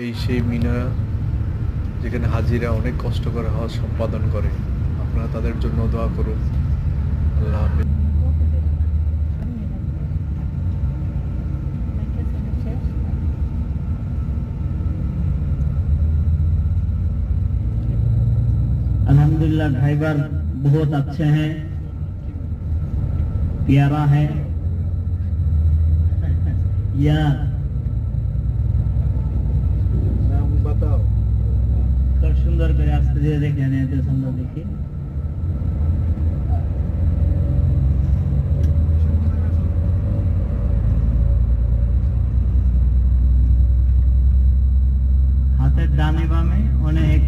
এই সেই মিনা যেখানে হাজিরা অনেক কষ্ট করে হজ সম্পাদন করে। আপনারা তাদের জন্য দোয়া করুন। আল্লাহ হাফেজ। अल्हम्दुलिल्लाह ड्राइवर बहुत अच्छे हैं, प्यारा है यार। নাম বাতাও। কত সুন্দর করে আসতে দিয়ে দেখেন, এত সুন্দর দেখি। হাতের ডানে বামে অনেক